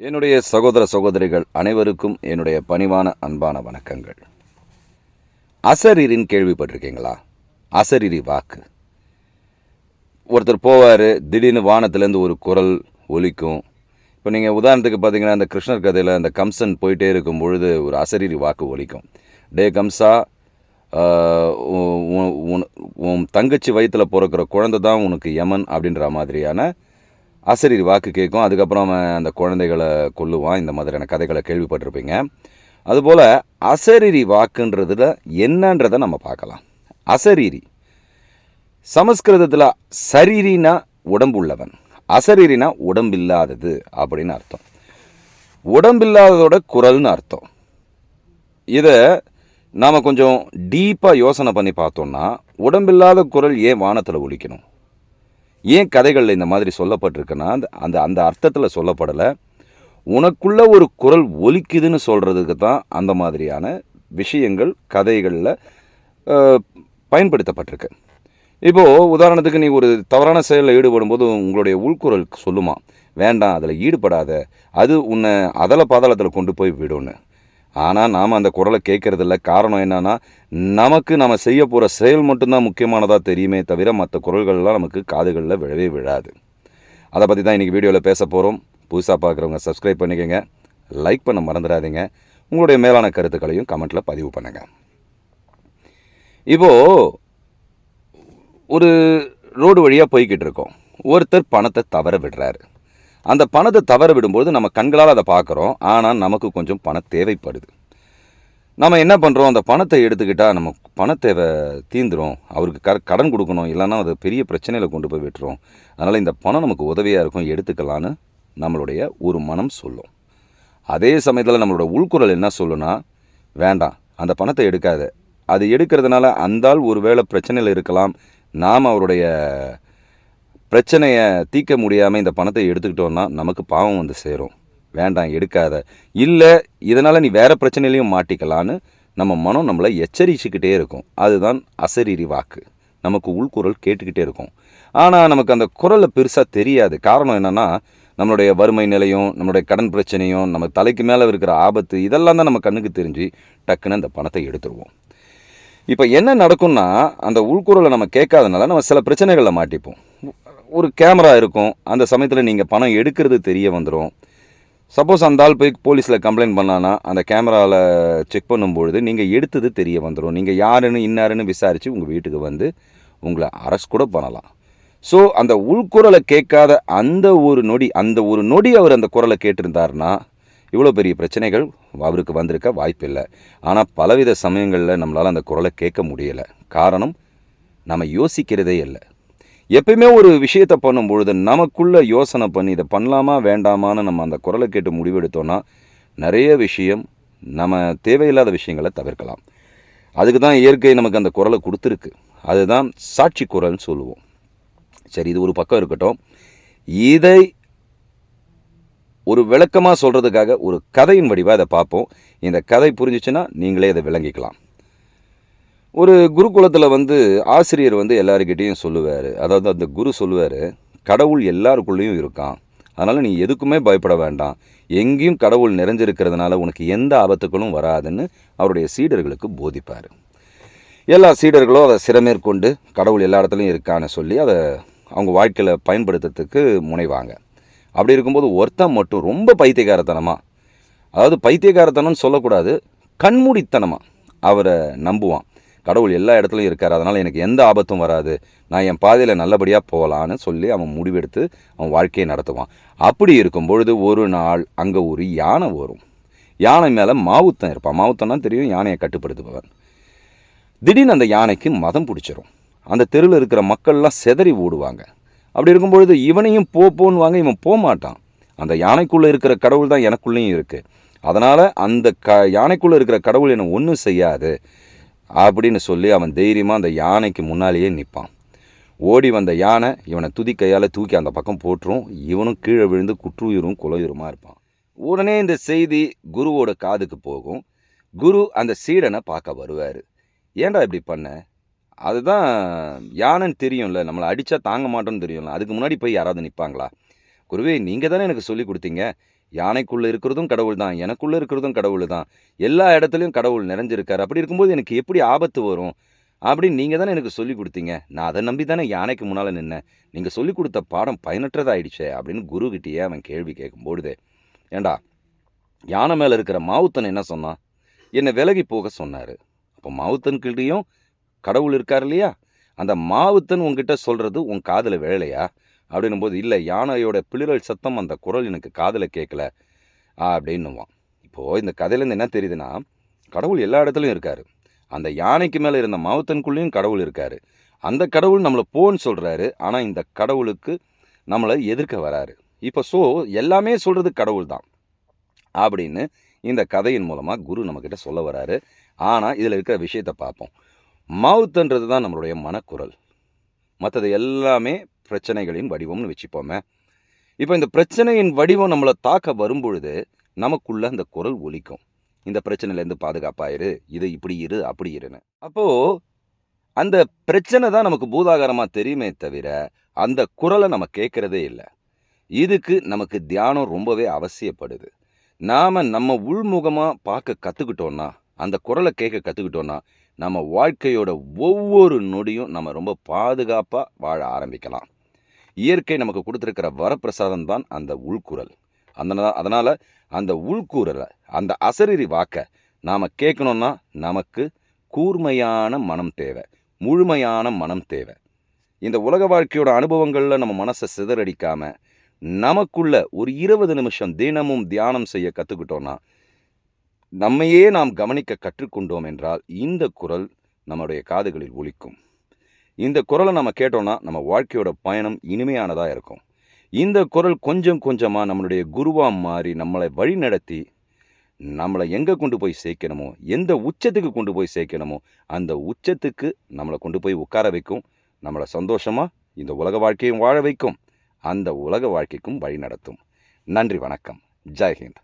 என்னுடைய சகோதர சகோதரிகள் அனைவருக்கும் என்னுடைய பணிவான அன்பான வணக்கங்கள். அசரீரின்னு கேள்விப்பட்டிருக்கீங்களா? அசரீரி வாக்கு. ஒருத்தர் போவார், திடீர்னு வானத்துலேருந்து ஒரு குரல் ஒலிக்கும். இப்போ நீங்கள் உதாரணத்துக்கு பார்த்தீங்கன்னா, இந்த கிருஷ்ணர் கதையில் அந்த கம்சன் போயிட்டே இருக்கும் பொழுது ஒரு அசரீரி வாக்கு ஒலிக்கும். டே கம்சா, உன் தங்கச்சி வயிற்றில் பிறக்கிற குழந்தை தான் உனக்கு யமன் அப்படின்ற மாதிரியான அசரீரி வாக்கு கேட்கும். அதுக்கப்புறம் அவன் அந்த குழந்தைகளை கொல்லுவான். இந்த மாதிரியான கதைகளை கேள்விப்பட்டிருப்பீங்க. அதுபோல் அசரீரி வாக்குன்றதுல என்னன்றதை நம்ம பார்க்கலாம். அசரீரி சமஸ்கிருதத்தில் சரீரினா உடம்புள்ளவன், அசரீரினா உடம்பில்லாதது அப்படின்னு அர்த்தம். உடம்பில்லாததோட குரல்னு அர்த்தம். இதை நாம் கொஞ்சம் டீப்பாக யோசனை பண்ணி பார்த்தோம்னா, உடம்பில்லாத குரல் ஏன் வானத்தில் ஒலிக்கணும்? ஏன் கதைகளில் இந்த மாதிரி சொல்லப்பட்டிருக்குன்னா, அந்த அந்த அர்த்தத்தில் சொல்லப்படலை. உனக்குள்ள ஒரு குரல் ஒலிக்குதுன்னு சொல்கிறதுக்கு தான் அந்த மாதிரியான விஷயங்கள் கதைகளில் பயன்படுத்தப்பட்டிருக்கு. இப்போது உதாரணத்துக்கு நீ ஒரு தவறான செயலில் ஈடுபடும்போது உங்களுடைய உள்குரல் சொல்லுமா, வேண்டாம் அதில் ஈடுபடாத, அது உன்னை அதல பாதாளத்தில் கொண்டு போய் விடும்னு. ஆனால் நாம் அந்த குரலை கேட்குறதில்ல. காரணம் என்னன்னா, நமக்கு நம்ம செய்ய போகிற செயல் மட்டும்தான் முக்கியமானதாக தெரியுமே தவிர மற்ற குரல்கள்லாம் நமக்கு காதுகளில் விழவே விழாது. அதை பற்றி தான் இன்றைக்கி வீடியோவில் பேச போகிறோம். புதுசாக பார்க்குறவங்க சப்ஸ்கிரைப் பண்ணிக்கோங்க, லைக் பண்ண மறந்துடாதீங்க, உங்களுடைய மேலான கருத்துக்களையும் கமெண்ட்டில் பதிவு பண்ணுங்கள். இப்போது ஒரு ரோடு வழியாக போய்கிட்டு இருக்கோம். ஒருத்தர் பணத்தை தவற விடுறாரு. அந்த பணத்தை தவற விடும்போது நம்ம கண்களால் அதை பார்க்குறோம். ஆனால் நமக்கு கொஞ்சம் பணம் தேவைப்படுது. நம்ம என்ன பண்ணுறோம், அந்த பணத்தை எடுத்துக்கிட்டால் நம்ம பண தேவை தீந்துடும், அவருக்கு கடன் கொடுக்கணும், இல்லைன்னா அது பெரிய பிரச்சனையில் கொண்டு போய் விட்டுரும். அதனால் இந்த பணம் நமக்கு உதவியாக இருக்கும், எடுத்துக்கலான்னு நம்மளுடைய ஒரு மனம் சொல்லும். அதே சமயத்தில் நம்மளோட உள்குரல் என்ன சொல்லுன்னா, வேண்டாம் அந்த பணத்தை எடுக்காத, அது எடுக்கிறதுனால அந்த ஆள் ஒரு வேளை பிரச்சனையில் இருக்கலாம், நாம் அவருடைய பிரச்சனையை தீர்க்க முடியாமல் இந்த பணத்தை எடுத்துக்கிட்டோன்னா நமக்கு பாவம் வந்து சேரும், வேண்டாம் எடுக்காத, இல்லை இதனால் நீ வேறு பிரச்சனையிலையும் மாட்டிக்கலான்னு நம்ம மனம் நம்மளை எச்சரிச்சுக்கிட்டே இருக்கும். அதுதான் அசரீரி வாக்கு. நமக்கு உள்குரல் கேட்டுக்கிட்டே இருக்கும். ஆனால் நமக்கு அந்த குரலை பெருசாக தெரியாது. காரணம் என்னென்னா, நம்மளுடைய வறுமை நிலையும், நம்மளுடைய கடன் பிரச்சனையும், நம்ம தலைக்கு மேலே இருக்கிற ஆபத்து, இதெல்லாம் தான் நம்ம கண்ணுக்கு தெரிஞ்சு டக்குன்னு அந்த பணத்தை எடுத்துருவோம். இப்போ என்ன நடக்கும்னா, அந்த உள்குரலை நம்ம கேட்காதனால நம்ம சில பிரச்சனைகளில் மாட்டிப்போம். ஒரு கேமரா இருக்கும், அந்த சமயத்தில் நீங்கள் பணம் எடுக்கிறது தெரிய வந்துடும். சப்போஸ் அந்த ஆள் போய் போலீஸில் கம்ப்ளைண்ட் பண்ணான்னா அந்த கேமராவில் செக் பண்ணும்பொழுது நீங்கள் எடுத்தது தெரிய வந்துடும். நீங்கள் யாருன்னு இன்னாருன்னு விசாரித்து உங்கள் வீட்டுக்கு வந்து உங்களை அரெஸ்ட் கூட பண்ணலாம். ஸோ அந்த உள்குரலை கேட்காத அந்த ஒரு நொடி அவர் அந்த குரலை கேட்டிருந்தாருன்னா இவ்வளோ பெரிய பிரச்சனைகள் அவருக்கு வந்திருக்க வாய்ப்பில்லை. ஆனால் பலவித சமயங்களில் நம்மளால் அந்த குரலை கேட்க முடியலை. காரணம், நம்ம யோசிக்கிறதே இல்லை. எப்பயுமே ஒரு விஷயத்தை பண்ணும்பொழுது நமக்குள்ளே யோசனை பண்ணி இதை பண்ணலாமா வேண்டாமான்னு நம்ம அந்த குரலை கேட்டு முடிவெடுத்தோன்னா நிறைய விஷயம் நம்ம தேவையில்லாத விஷயங்களை தவிர்க்கலாம். அதுக்கு தான் இயற்கை நமக்கு அந்த குரலை கொடுத்துருக்கு. அதுதான் சாட்சி குரல்னு சொல்லுவோம். சரி, இது ஒரு பக்கம் இருக்கட்டும். இதை ஒரு விளக்கமாக சொல்கிறதுக்காக ஒரு கதையின் வடிவாக அதை பார்ப்போம். இந்த கதை புரிஞ்சிச்சுன்னா நீங்களே அதை விளங்கிக்கலாம். ஒரு குருகுலத்தில் ஆசிரியர் எல்லாருக்கிட்டேயும் சொல்லுவார். அதாவது அந்த குரு சொல்லுவார், கடவுள் எல்லாருக்குள்ளேயும் இருக்கான், அதனால் நீ எதுக்குமே பயப்பட வேண்டாம், எங்கேயும் கடவுள் நிறைஞ்சிருக்கிறதுனால உனக்கு எந்த ஆபத்துக்களும் வராதுன்னு அவருடைய சீடர்களுக்கு போதிப்பார். எல்லா சீடர்களும் அதை சிறமேற்கொண்டு கடவுள் எல்லா இடத்துலையும் இருக்கான்னு சொல்லி அதை அவங்க வாழ்க்கையில் பயன்படுத்துறதுக்கு முனைவாங்க. அப்படி இருக்கும்போது ஒருத்தன் மட்டும் ரொம்ப பைத்தியக்காரத்தனமாக, அதாவது பைத்தியக்காரத்தனம்னு சொல்லக்கூடாது, கண்மூடித்தனமாக அவரை நம்புவான். கடவுள் எல்லா இடத்துலையும் இருக்கார், அதனால் எனக்கு எந்த ஆபத்தும் வராது, நான் என் பாதையில் நல்லபடியாக போகலான்னு சொல்லி அவன் முடிவெடுத்து அவன் வாழ்க்கையை நடத்துவான். அப்படி இருக்கும் பொழுது ஒரு நாள் அங்கே ஒரு யானை வரும். யானை மேலே மாவுத்தன் இருப்பான். மாவுத்தன்னா தெரியும், யானையை கட்டுப்படுத்துபவன். திடீர்னு அந்த யானைக்கு மதம் பிடிச்சிரும். அந்த தெருவில் இருக்கிற மக்கள்லாம் செதறி ஓடுவாங்க. அப்படி இருக்கும்பொழுது இவனையும் போன்னுவாங்க, இவன் போக மாட்டான். அந்த யானைக்குள்ளே இருக்கிற கடவுள் தான் எனக்குள்ளேயும் இருக்குது, அதனால் அந்த யானைக்குள்ளே இருக்கிற கடவுள் என்னை ஒன்றும் செய்யாது அப்படின்னு சொல்லி அவன் தைரியமாக அந்த யானைக்கு முன்னாலேயே நிற்பான். ஓடி வந்த யானை இவனை துதிக்கையால் தூக்கி அந்த பக்கம் போட்டுரும். இவனும் கீழே விழுந்து குற்றுயிரும் குலையுருமாக இருப்பான். உடனே இந்த செய்தி குருவோட காதுக்கு போகும். குரு அந்த சீடனை பார்க்க வருவார். ஏன்டா இப்படி பண்ண? அதுதான் யானைன்னு தெரியும்ல, நம்மளை அடித்தா தாங்க மாட்டோன்னு தெரியும்ல, அதுக்கு முன்னாடி போய் யாராவது நிற்பாங்களா? குருவே, நீங்கள் தானே எனக்கு சொல்லி கொடுத்தீங்க, யானைக்குள்ளே இருக்கிறதும் கடவுள் தான், எனக்குள்ளே இருக்கிறதும் கடவுள் தான், எல்லா இடத்துலையும் கடவுள் நிறைஞ்சிருக்காரு. அப்படி இருக்கும்போது எனக்கு எப்படி ஆபத்து வரும் அப்படின்னு நீங்கள் தானே எனக்கு சொல்லிக் கொடுத்தீங்க. நான் அதை நம்பி தானே யானைக்கு முன்னால் நின்னேன். நீங்கள் சொல்லிக் கொடுத்த பாடம் பயனற்றதாயிடுச்சே அப்படின்னு குருக்கிட்டேயே அவன் கேள்வி கேட்கும்பொழுது, ஏண்டா யானை மேலே இருக்கிற மாவுத்தன் என்ன சொன்னான்? என்னை விலகி போக சொன்னார். அப்போ மாவுத்தன்கிட்டையும் கடவுள் இருக்கார் இல்லையா? அந்த மாவுத்தன் உங்ககிட்ட சொல்கிறது உன் காதில் விழலையா அப்படின்னும் போது, இல்லை, யானையோட பிளிரல் சத்தம் அந்த குரல் எனக்கு காதில் கேட்கல அப்படின்னுவான். இப்போது இந்த கதையிலேருந்து என்ன தெரியுதுன்னா, கடவுள் எல்லா இடத்துலையும் இருக்கார். அந்த யானைக்கு மேலே இருந்த மாவுத்தனுக்குள்ளேயும் கடவுள் இருக்கார். அந்த கடவுள் நம்மளை போன்னு சொல்கிறாரு. ஆனால் இந்த கடவுளுக்கு நம்மளை எதிர்க்க வராரு. இப்போ எல்லாமே சொல்கிறது கடவுள் தான் அப்படின்னு இந்த கதையின் மூலமாக குரு நம்மக்கிட்ட சொல்ல வராரு. ஆனால் இதில் இருக்கிற விஷயத்தை பார்ப்போம். மவுத்துன்றது தான் நம்மளுடைய மனக்குரல். மற்றது எல்லாமே பிரச்சனைகளின் வடிவம்னு வச்சுப்போமே. இப்போ இந்த பிரச்சனையின் வடிவம் நம்மளை தாக்க வரும்பொழுது நமக்குள்ள அந்த குரல் ஒலிக்கும். இந்த பிரச்சனையிலேருந்து பாதுகாப்பாயிரு, இது இப்படி இரு, அப்படி இருன்னு. அப்போது அந்த பிரச்சனை தான் நமக்கு பூதாகாரமாக தெரியுமே தவிர அந்த குரலை நம்ம கேட்குறதே இல்லை. இதுக்கு நமக்கு தியானம் ரொம்பவே அவசியப்படுது. நாம் நம்ம உள்முகமாக பார்க்க கற்றுக்கிட்டோன்னா, அந்த குரலை கேட்க கற்றுக்கிட்டோன்னா, நம்ம வாழ்க்கையோட ஒவ்வொரு நொடியும் நம்ம ரொம்ப பாதுகாப்பாக வாழ ஆரம்பிக்கலாம். இயற்கை நமக்கு கொடுத்துருக்கிற வரப்பிரசாதம் தான் அந்த உள்குரல். அதனால் அந்த உள்குரலை, அந்த அசரீரி வாக்கை நாம் கேட்கணுன்னா நமக்கு கூர்மையான மனம் தேவை, முழுமையான மனம் தேவை. இந்த உலக வாழ்க்கையோட அனுபவங்களில் நம்ம மனசை சிதறடிக்காமல் நமக்குள்ள ஒரு 20 நிமிஷம் தினமும் தியானம் செய்ய கற்றுக்கிட்டோன்னா, நம்மையே நாம் கவனிக்க கற்றுக்கொண்டோம் என்றால் இந்த குரல் நம்முடைய காதுகளில் ஒலிக்கும். இந்த குரலை நம்ம கேட்டோன்னா நம்ம வாழ்க்கையோட பயணம் இனிமையானதாக இருக்கும். இந்த குரல் கொஞ்சம் கொஞ்சமாக நம்மளுடைய குருவாக மாறி நம்மளை வழி நடத்தி நம்மளை எங்கே கொண்டு போய் சேர்க்கணுமோ, எந்த உச்சத்துக்கு கொண்டு போய் சேர்க்கணுமோ அந்த உச்சத்துக்கு நம்மளை கொண்டு போய் உட்கார வைக்கும். நம்மளை சந்தோஷமாக இந்த உலக வாழ்க்கையும் வாழ வைக்கும். அந்த உலக வாழ்க்கைக்கும் வழி நடத்தும். நன்றி, வணக்கம். ஜெய் ஹிந்த்.